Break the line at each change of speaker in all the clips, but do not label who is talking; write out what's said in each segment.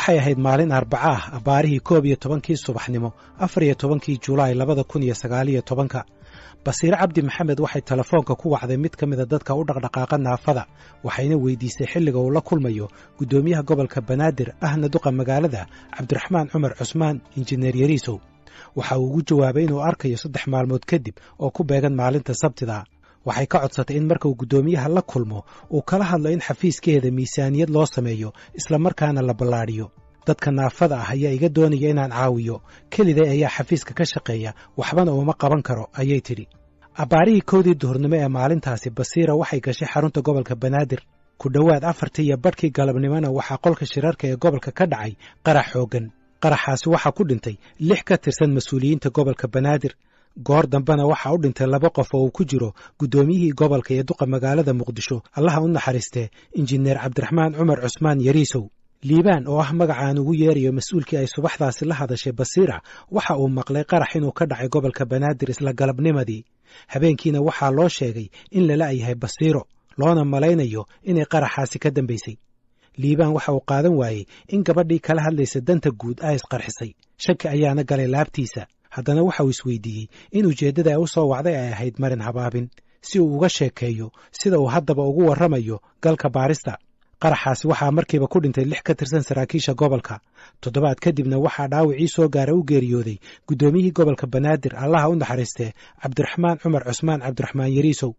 waxay ahayd maalin Arbaca ah abaarihii 12kii subaxnimo 14kii Juulaay 2019 Basiir Cabdi Maxamed waxay telefoonka ku wacday mid kamid dadka u dhaqdhaqaaqa naafada waxayna weydiisay xilliga uu la kulmayo gudoomiyaha gobolka Banaadir ahna duqa magaalada Cabdiraxmaan Cumar Cusmaan injineer Yariisow waxa uu ugu jawaabay inuu arkayo 3 maalmood kadib oo ku beegan maalinta Sabtida waxay ka codsatay in marka uu gudoomiyaha la kulmo uu kala hadlo in xafiiskeeda miisaaniyad loo sameeyo isla markaana la ballaariyo dadka naafada ah ayaa iga doonaya inaan caawiyo kaliday ayaa xafiiska ka shaqeeya waxbana uma qaban karo ayay tiri abaarihii 1 duhurnimo ee maalintaasi Basiira waxay gashay xarunta gobolka Banaadir ku dhawaad 4:00 galabnimona waxa qolka shirarka ee gobolka ka dhacay qarax xoogan qaraxaasi waxa ku dhintay 6 ka tirsan mas'uuliyiinta gobolka Banaadir goor dambana waxa u dhintay 2 qof oo ku jiro gudoomiyihii gobolka ee duqa magaalada Muqdisho Allaha u naxariistay injineer Cabdiraxmaan Cumar Cusmaan Yariisow liibaan oo ah magacaan ugu yeerayo mas'uulkii ay subaxdaasi la hadashay Basiira waxa uu maqlay qarax inuu ka dhacay gobolka Banaadir isla galabnimadii habeenkiina waxa loo sheegay in la laayahay Basiiro loona malaynayo inay qaraxaasi ka dambeysay liibaan waxa uu qaadan waayay in gabadhii kala hadlaysa danta guud ay isqarxisay shaki ayaana galay laabtiisa haddana waxa uu isweydiiyey in ujeeddada ay u soo wacday ay ahayd marin habaabin si uu uga sheekeeyo sida uu haddaba ugu warramayo galka baarista qaraxaasi waxaa markiiba ku dhintay 6 ka tirsan saraakiisha gobolka toddobaad kadibna waxaa dhaawacii soo gaaray u geeriyooday gudoomiyihii gobolka Banaadir Allaha u naxariistay Cabdiraxmaan Cumar Cusmaan Cabdiraxmaan Yariisow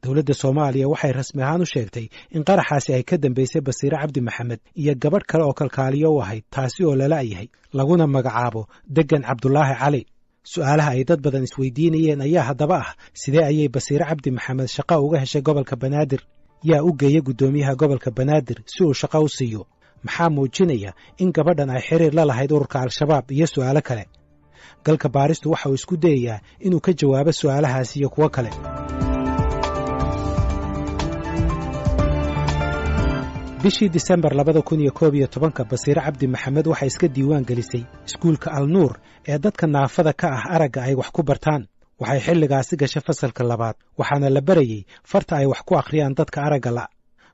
dawladda Soomaaliya waxay rasmi ahaan u sheegtay in qaraxaasi ay ka dambeysay Basiir Cabdi Maxamed iyo gabadh kale oo kalkaaliyo u ahayd taasi oo la laayahay laguna magacaabo Degan Cabdullaahi Cali su'aalaha ay dad badan isweydiinayeen ayaa haddaba ah sidee ayay Basiir Cabdi Maxamed shaqo uga heshay gobolka Banaadir yaa u geeyay gudoomiyaha gobolka Banaadir si uu shaqo u siiyo maxaa muujinaya in gabadhan ay xiriir la lahayd ururka Al-Shabaab iyo su'aalo kale galka baaristu waxa uu isku dayayaa inuu ka jawaabo su'aalahaas iyo kuwa kale bishii December 2011 Basiir Cabdi Maxamed waxay iska diiwaan gelisay iskuulka Al-Nuur ee dadka naafada ka ah aragga ay wax ku bartaan waxay xilligaasi gashay fasalka 2 waxaana la barayay farta ay wax ku akhriyaan dadka aragga la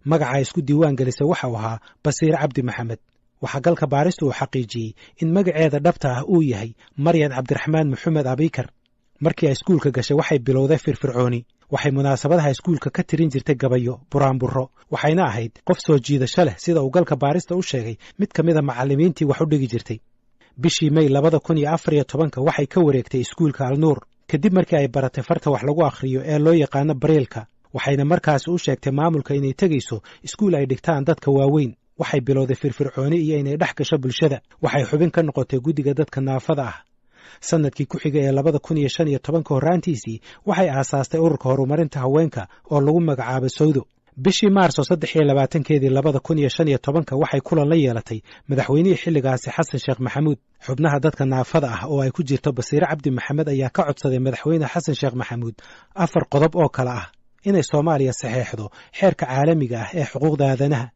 magaca isku diiwaan gelisay waxa uu ahaa Basiir Cabdi Maxamed waxa galka baaristu uu xaqiijiyay in magaceeda dhabta ah uu yahay Maryan Cabdiraxmaan Maxamed Abikar markii ay iskuulka gashay waxay bilowday firfircooni waxay munaasabadaha iskuulka ka tirin jirtay gabayo buraanburo waxayna ahayd qof soo jiidasho leh sida uu galka baarista u sheegay mid kamid ah macallimiintii wax u dhigi jirtay bishii May 2014 waxay ka wareegtay iskuulka Al-Nuur kadib markii ay baratay farta wax lagu akhriyo ee loo yaqaan Braille-ka waxayna markaas u sheegtay maamulka inay tagayso iskuul ay dhigtaan dadka waaweyn waxay bilowday firfircooni iyo inay dhex gasho bulshada waxay xubin ka noqotay guddiga dadka naafada ah sanadkii ku xigay ee 2015 horaantiisii waxay aasaastay ururka horumarinta haweenka oo lagu magacaabo Sawdo bishii Maarso 23keedii 2015 waxay kulan la yeelatay madaxweynihii xilligaasi Xasan Sheekh Maxamuud xubnaha dadka naafada ah oo ay ku jirto Basiir Cabdi Maxamed ayaa ka codsaday madaxweyne Xasan Sheekh Maxamuud 4 qodob oo kala ah inay Soomaaliya saxeexdo xeerka caalamiga ah ee xuquuqda aadanaha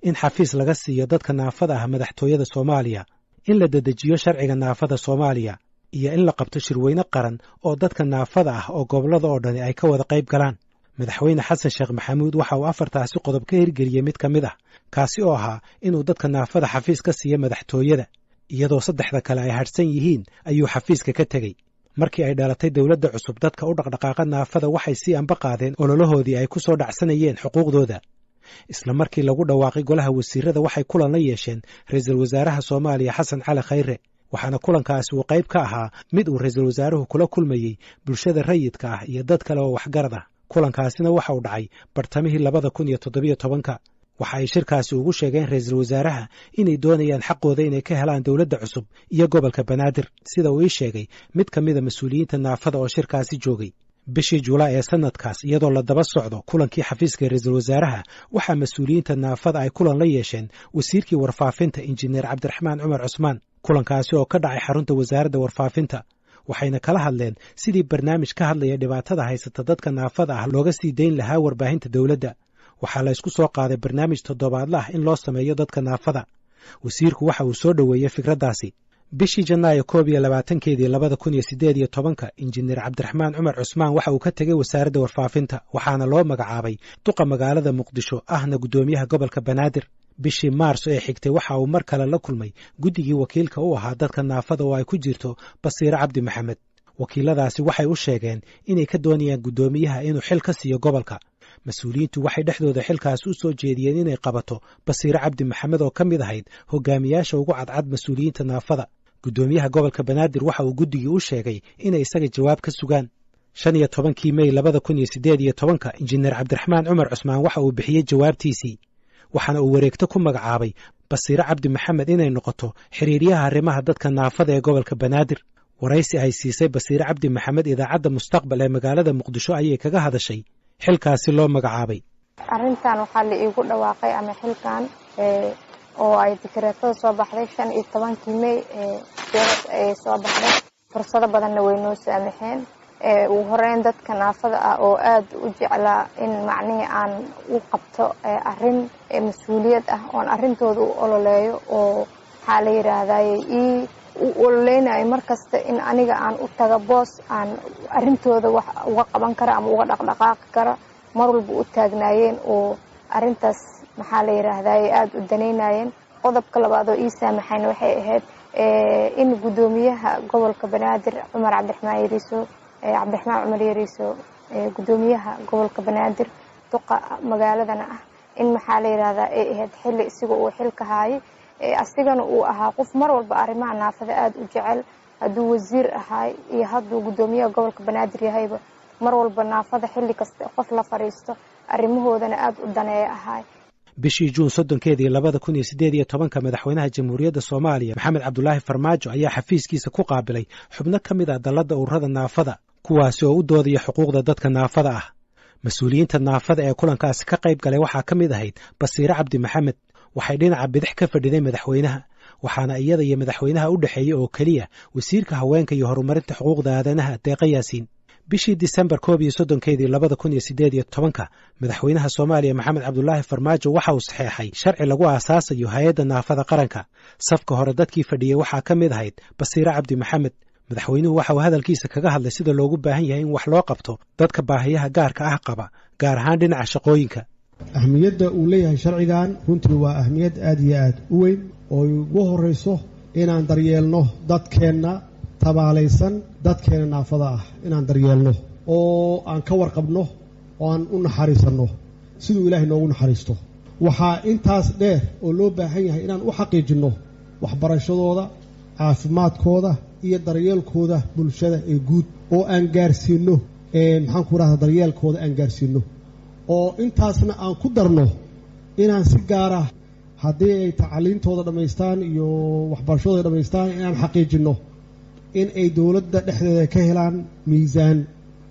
in xafiis laga siiyo dadka naafada ah madaxtooyada Soomaaliya in la dedejiyo sharciga naafada Soomaaliya iyo in la qabto shirweyne qaran oo dadka naafada ah oo gobolada oo dhan ay ka wada qayb galaan madaxweyne Xasan Sheekh Maxamuud waxa uu 4taasi qodob ka hirgeliyay mid kamid ah kaasi oo ahaa inuu dadka naafada xafiis ka siiyo madaxtooyada iyadoo 3 kale ay harsan yihiin ayuu xafiiska ka tagay markii ay dhalatay dawladda cusub dadka u dhaqdhaqaaqa naafada waxay si anba qaadeen ololahoodii ay ku soo dhacsanayeen xuquuqdooda isla markii lagu dhawaaqay golaha wasiirada waxay kulan la yeesheen ra'iisul wasaaraha Soomaaliya Xasan Cali Khayre waxaana kulankaasi uu qayb ka ahaa mid uu ra'iisul wasaaruhu kula kulmayay bulshada rayidka ah iyo dad kale oo waxgarad ah kulankaasina waxa uu dhacay bartamihii 2017 waxa ay shirkaasi ugu sheegeen ra'iisul wasaaraha inay doonayaan xaqooda inay ka helaan dawladda cusub iyo gobolka Banaadir sida uu sheegay mid kamid ah mas'uuliyiinta naafada oo shirkaasi joogay bishii Juulaay ee sanadkaas iyadoo la daba socdo kulankii xafiiska ra'iisul wasaaraha waxa mas'uuliyiinta naafada ay kulan la yeesheen wasiirkii warfaafinta injineer Cabdiraxmaan Cumar Cusmaan kulankaasi oo ka dhacay xarunta wasaaradda warfaafinta waxayna kala hadleen sidii barnaamij ka hadlaya dhibaatada haysata dadka naafada ah looga sii deyn lahaa warbaahinta dawladda waxaa la isku soo qaaday barnaamij toddobaadle ah in loo sameeyo dadka naafada wasiirku waxa uu soo dhaweeyay fikraddaasi bishii Janaayo 22keedii 2018 injineer Cabdiraxmaan Cumar Cusmaan waxa uu ka tagay wasaaradda warfaafinta waxaana loo magacaabay duqa magaalada Muqdisho ahna gudoomiyaha gobolka Banaadir bishii maarso ee xigtay waxa uu mar kale la kulmay guddigii wakiilka u ahaa dadka naafada oo ay ku jirto Basiire Cabdi Maxamed. wakiiladaasi waxay u sheegeen inay ka doonayaan guddoomiyaha inuu xil ka siiyo gobolka. mas-uuliyiintu waxay dhexdooda xilkaas u soo jeediyeen inay qabato Basiire Cabdi Maxamed oo ka mid ahayd hogaamiyaasha ugu cadcad mas-uuliyiinta naafada. guddoomiyaha gobolka Banaadir waxa uu guddigii u sheegay inay isaga jawaab ka sugaan. 15 May 2018 injineer Cabdiraxmaan Cumar Cusmaan waxa uu bixiyey jawaabtiisii, waxaana uu wareegto ku magacaabay Basiire Cabdi Maxamed inay noqoto xiriiryaha arrimaha dadka naafada ee gobolka Banaadir. waraysi ay siisay Basiire Cabdi Maxamed idaacadda Mustaqbal ee magaalada Muqdisho ayay kaga hadashay xilkaasi loo magacaabay.
arrintan waxaa la iigu dhawaaqay ama xilkan oo ay dekreetada soo baxday 15 May ee soo baxday. fursado badanna way noo saamaxeen. ugu horeyn dadka naafada ah oo aad u jeclaa in macnaheedu aan u qabto arrin mas'uuliyad ah oo arrintooda u ololeeyo oo waxa la yiraahdaa u ololeynayo markasta in aniga aan u taga boos aan arrintooda wax uga qaban kara ama uga dhaqdhaqaaqi kara mar walba u taagnaayeen oo arrintaas maxaa la yiraahdaa aad u daneynayeen. qodobka labaad oo ii saamaxayna waxay ahayd in guddoomiyaha gobolka Banaadir Cumar Cabdiraxmaan Cumar Yariiso guddoomiyaha gobolka Banaadir duqa magaaladana ah in maxaa la yiraahdaa ay ahayd xilli isaga oo xilka haayay asigana uu ahaa qof mar walba arrimaha naafada aad u jecel. hadduu wasiir ahaay iyo hadduu guddoomiyaha gobolka Banaadir yahayba mar walba naafada xilli kasta qof la fariisto arrimahoodana aad u daneeya ahaay.
bishii Juun 30 2018 madaxweynaha Jamhuuriyadda Soomaaliya Maxamed Cabdulaahi Farmaajo ayaa xafiiskiisa ku qaabilay xubno ka mid ah dalladda ururada naafada kuwaasi oo u doodaya xuquuqda dadka naafada ah. mas-uuliyiinta naafada ee kulankaasi ka qayb galay waxaa ka mid ahayd Basiire Cabdi Maxamed. waxay dhinaca bidix ka fadhiday madaxweynaha, waxaana iyada iyo madaxweynaha u dhexeeyey oo keliya wasiirka haweenka iyo horumarinta xuquuqda aadanaha Deeqa Yaasiin. bishii Disembar 2018 madaxweynaha Soomaaliya Maxamed Cabdulaahi Farmaajo waxa uu saxeexay sharci lagu aasaasayo hay'adda naafada qaranka. safka hore dadkii fadhiyey waxaa ka mid ahayd Basiire Cabdi Maxamed. madaxweynuhu waxa uu hadalkiisa kaga hadlay sida loogu baahan yahay in wax loo qabto dadka baahiyaha gaarka ah qaba, gaar ahaan dhinaca shaqooyinka.
ahmiyadda uu leeyahay sharcigan runtii waa ahmiyad aad iyo aad u weyn oo ugu horeyso inaan daryeelno dadkeenna tabaalaysan, dadkeena naafada ah inaan daryeelno oo aan ka warqabno oo aan u naxariisanno siduu ilaahay noogu naxariisto. waxaa intaas dheer oo loo baahan yahay inaan u xaqiijinno waxbarashadooda, caafimaadkooda iyo daryeelkooda bulshada ee guud oo aan gaarsiinno maxaan ku rahdaa daryeelkooda aan gaarsiinno oo intaasna aan ku darno inaan si gaar ah haddii ay tacliintooda dhammaystaan iyo waxbarashadooda dhammaystaan inaan xaqiijinno in ay dowladda dhexdeeda ka helaan miisaan,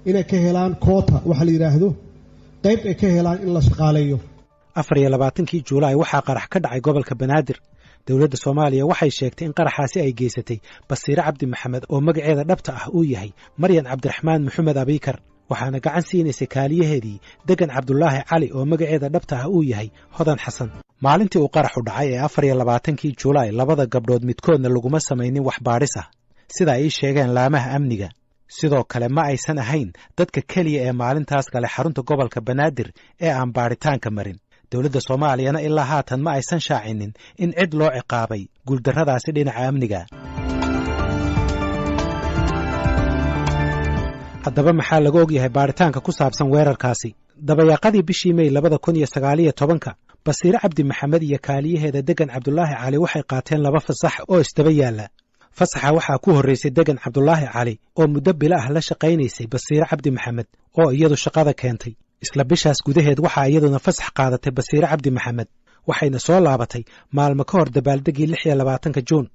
inay ka helaan koota waxa la yiraahdo qayb ay ka helaan in la shaqaaleeyo.
24 Juulaay waxaa qarax ka dhacay gobolka Banaadir. dowladda Soomaaliya waxay sheegtay in qaraxaasi ay geysatay Basiire Cabdi Maxamed oo magaceeda dhabta ah uu yahay Maryan Cabdiraxmaan Maxamed Abikar, waxaana gacan siinaysay kaaliyaheedii Degan Cabdulaahi Cali oo magaceeda dhabta ah uu yahay Hodan Xasan. maalintii uu qaraxu dhacay ee 24 Juulaay labada gabdhood midkoodna laguma samaynin wax baadhis ah sida ay sheegeen laamaha amniga. sidoo kale ma aysan ahayn dadka keliya ee maalintaas galay xarunta gobolka Banaadir ee aan baaritaanka marin. dowladda Soomaaliyana ilaa haatan ma aysan shaacinin in cid loo ciqaabay guuldarradaasi dhinaca amniga. haddaba maxaa laga ogyahay baaritaanka ku saabsan weerarkaasi? dabayaaqadii bishii May 2019 Basiire Cabdi Maxamed iyo kaaliyaheeda Degan Cabdulaahi Cali waxay qaateen 2 fasax oo isdaba yaala. fasaxa waxaa ku horreysay Degan Cabdulaahi Cali oo muddo bilo ah la shaqaynaysay Basiire Cabdi Maxamed oo iyadu shaqada keentay. isla bishaas gudaheed waxaa iyaduna fasax qaadatay Basiire Cabdi Maxamed, waxayna soo laabatay maalmo ka hor dabaaldegii 26 Juun.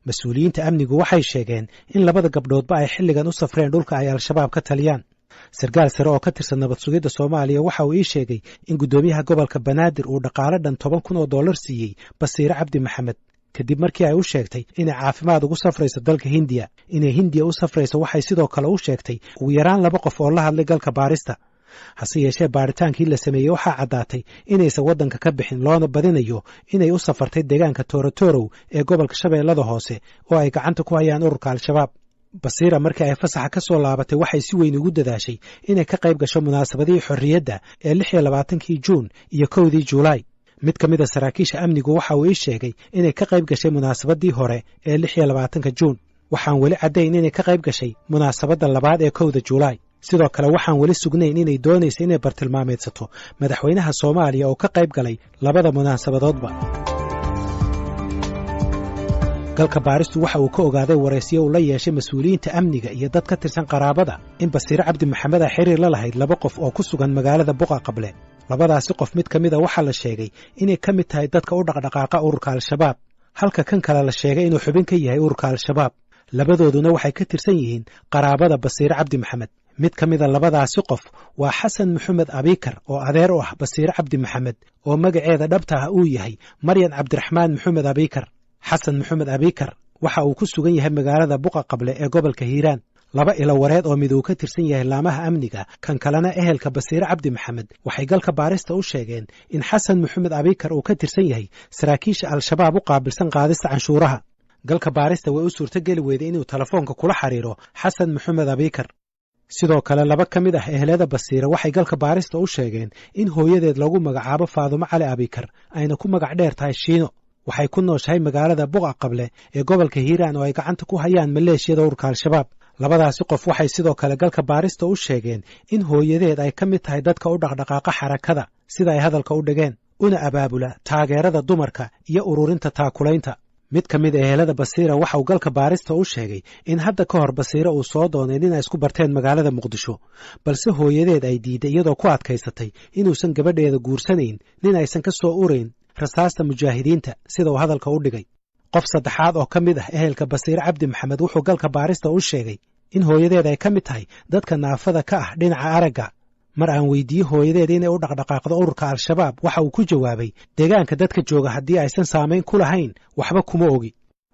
mas-uuliyiinta amnigu waxay sheegeen in labada gabdhoodba ay xilligan u safreen dhulka ay al-shabaab ka taliyaan. sarkaal sare oo ka tirsan nabad sugidda Soomaaliya waxa uu ii sheegay in guddoomiyaha gobolka Banaadir uu dhaqaale dhan $10,000 siiyey Basiire Cabdi Maxamed kadib markii ay u sheegtay inay caafimaad ugu safrayso dalka Hindiya. inay Hindiya u safrayso waxay sidoo kale u sheegtay ugu yaraan 2 qof oo la hadlay galka baarista. hase yeeshee baaritaankii la sameeyey waxaa caddaatay inaysan waddanka ka bixin, loona badinayo inay u safartay deegaanka Toorotorow ee gobolka Shabeellada Hoose oo ay gacanta ku hayaan ururka al-shabaab. Basiire markii ay fasaxa ka soo laabatay waxay si weyn ugu dadaashay inay ka qayb gasho munaasabadihii xorriyadda ee 26 Juun iyo 1 Juulaay. mid ka mid a saraakiisha amnigu waxa uu ii sheegay inay ka qayb gashay munaasabadii hore ee 26 Juun waxaan weli caddayn inay ka qayb gashay munaasabadda labaad ee 1 Juulaay sidoo kale waxaan weli sugnayn inay doonayso inay bartilmaameedsato madaxweynaha Soomaaliya oo ka qayb galay labada munaasabadoodba galka baaristu waxa uu ka ogaaday wareysiyo uu la yeeshay mas'uuliyiinta amniga iyo dad ka tirsan qaraabada in Basiir Cabdi Maxamed ay xiriir la lahayd laba qof oo ku sugan magaalada Buqa Qable labadaasi qof mid ka mid ah waxa la sheegay inay ka mid tahay dadka u dhaqdhaqaaqa ururka Al-Shabaab halka kan kale la sheegay inuu xubin ka yahay ururka Al-Shabaab labadooduna waxay ka tirsan yihiin qaraabada Basiir Cabdi Maxamed mid ka mid ah labadaasi qof waa Xasan Maxamed Abikar oo adeer u ah Basiir Cabdi Maxamed oo magaceeda dhabta ah uu yahay Maryan Cabdiraxmaan Maxamed Abikar Xasan Maxamed Abikar waxa uu ku sugan yahay magaalada Buqa Qable ee gobolka Hiiraan laba ilo wareed oo mid uu ka tirsan yahay laamaha amniga kan kalena ehelka Basiir Cabdi Maxamed waxay galka baarista u sheegeen in Xasan Maxamed Abikar uu ka tirsan yahay saraakiisha Al-Shabaab u qaabilsan qaadista canshuuraha galka baarista way u suurtageli weyday inuu telefoonka kula xiriiro Xasan Maxamed Abikar sidoo kale laba ka mid ah ehelada Basiir waxay galka baarista u sheegeen in hooyadeed lagu magacaabo Faadumo Cali Abikar ayna ku magac dheer tahay Shiino waxay ku nooshahay magaalada Buqa Qable ee gobolka Hiiraan oo ay gacanta ku hayaan maleeshiyada ururka Al-Shabaab labadaasi qof waxay sidoo kale galka baarista u sheegeen in hooyadeed ay ka mid tahay dadka u dhaqdhaqaaqa xarakada sida ay hadalka u dhigeen una abaabula taageerada dumarka iyo ururinta taakulaynta mid ka mid ah ehelada Basiira waxa uu galka baarista u sheegay in hadda ka hor Basiira uu soo doonay inay isku barteen magaalada Muqdisho balse hooyadeed ay diiday iyadoo ku adkaysatay inuusan gabadheeda guursanayn nin aysan ka soo ureyn rasaasta mujaahidiinta sida uu hadalka u dhigay qof saddexaad oo ka mid ah ehelka Basiir Cabdi Maxamed wuxuu galka baarista u sheegay in hooyadeed ay ka mid tahay dadka naafada ka ah dhinaca aragga mar aan weydiiyey hooyadeed inay u dhaqdhaqaaqdo ururka Al-Shabaab waxa uu ku jawaabay deegaanka dadka jooga haddii aysan saamayn ku lahayn waxba kuma ogi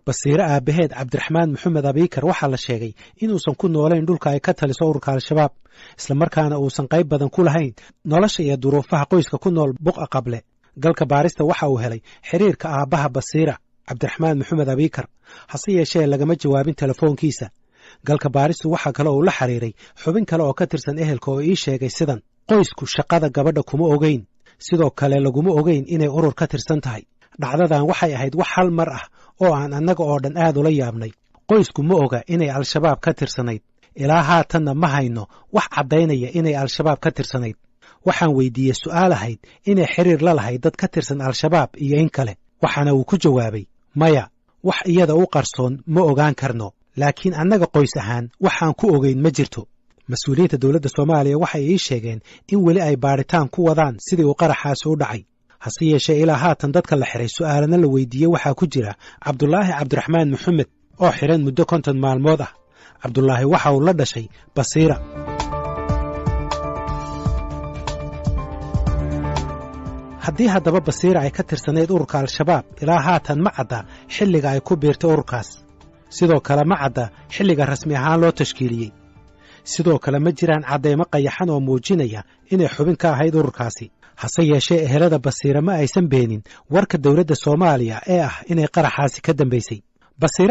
Basiir aabaheed Cabdiraxmaan Maxamed Abikar waxa la sheegay inuusan ku noolayn dhulka ay ka taliso ururka Al-Shabaab isla markaana uusan qayb badan ku lahayn nolosha iyo duruufaha qoyska ku nool Buqa Qable galka baarista waxa uu helay xiriirka aabaha Basiira Cabdiraxmaan Maxamed Abikar hase yeeshee lagama jawaabin telefoonkiisa galka baaristu waxa kale oo la xiriiray xubin kale oo ka tirsan ehelka oo ii sheegay sidan qoysku shaqada gabadha kuma ogeyn sidoo kale laguma ogeyn inay urur ka tirsan tahay dhacdadan waxay ahayd wax hal mar ah oo aan annaga oo dhan aad ula yaabnay qoysku ma oga inay Al-Shabaab ka tirsanayd ilaa haatanna ma hayno wax caddaynaya inay Al-Shabaab ka tirsanayd waxaan weydiiyey su'aal ahayd inay xiriir la lahayd dad ka tirsan Al-Shabaab iyo in kale waxaana uu ku jawaabay maya wax iyada u qarsoon ma ogaan karno laakiin annaga qoys ahaan waxaan ku ogeyn ma jirto mas'uuliyiinta dawladda Soomaaliya waxay ii sheegeen in weli ay baaritaan ku wadaan sidii uu qaraxaas u dhacay hase yeeshee ilaa haatan dadka la xiray su'aalana la weydiiyey waxaa ku jira Cabdulaahi Cabdiraxmaan Maxamed oo xiran muddo 50 maalmood ah Cabdulaahi waxa uu la dhashay Basiira haddii haddaba Basiira ay ka tirsanayd ururka Al-Shabaab ilaa haatan ma cadda xilliga ay ku biirtay ururkaas sidoo kale ma cadda xilliga rasmi ahaan loo tashkiiliyey sidoo kale ma jiraan cadeymo qayaxan oo muujinaya inay xubin ka ahayd ururkaasi hase yeeshee ehelada Basiira ma aysan beenin warka dawladda Soomaaliya ee ah inay qaraxaasi ka dambeysay